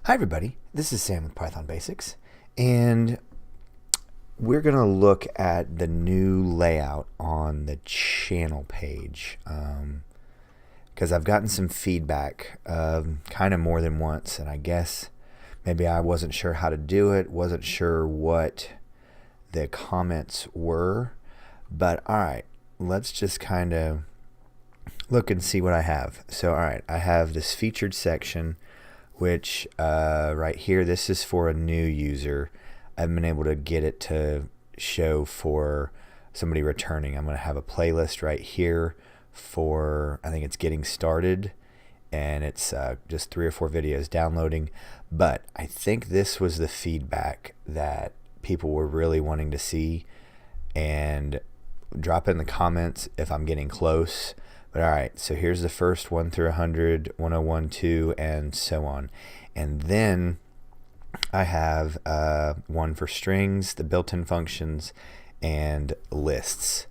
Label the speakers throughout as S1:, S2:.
S1: Hi everybody, this is Sam with Python Basics, and we're going to look at the new layout on the channel page because I've gotten some feedback kind of more than once, and I guess maybe I wasn't sure how to do it, wasn't sure what the comments were, but alright, let's just kind of look and see what I have. So alright, I have this featured section which right here, this is for a new user. I haven't been able to get it to show for somebody returning. I'm going to have a playlist right here for, I think it's getting started, and it's just 3 or 4 videos downloading. But I think this was the feedback that people were really wanting to see, and drop it in the comments if I'm getting close. But alright, so here's the first 1 through 100, 101, 2, and so on. And then I have one for strings, the built-in functions, and lists.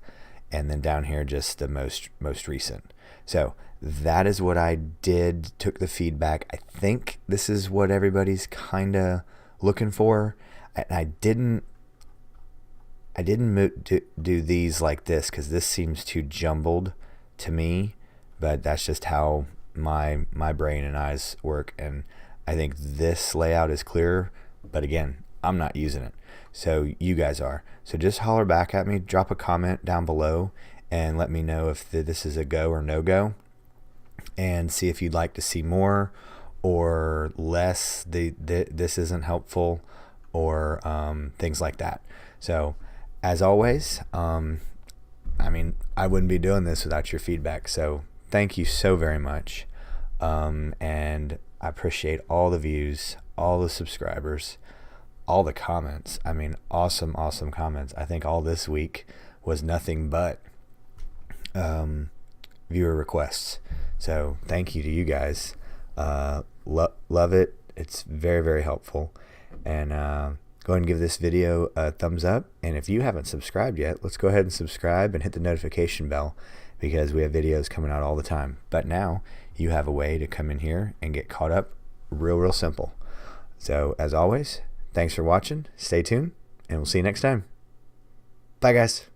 S1: And then down here, just the most recent. So that is what I did, took the feedback. I think this is what everybody's kind of looking for. I didn't do these like this because this seems too jumbled to me, but that's just how my brain and eyes work, and I think this layout is clearer, but again, I'm not using it, so you guys are. So just holler back at me, drop a comment down below, and let me know if this is a go or no go, and see if you'd like to see more or less, this isn't helpful, or things like that. So as always, I wouldn't be doing this without your feedback, so thank you so very much, and I appreciate all the views, all the subscribers, all the comments. Awesome comments. I think all this week was nothing but viewer requests, so thank you to you guys. Love it. It's very helpful, and go ahead and give this video a thumbs up, and if you haven't subscribed yet, let's go ahead and subscribe and hit the notification bell, because we have videos coming out all the time. But now you have a way to come in here and get caught up real simple. So as always, thanks for watching, stay tuned, and we'll see you next time. Bye guys.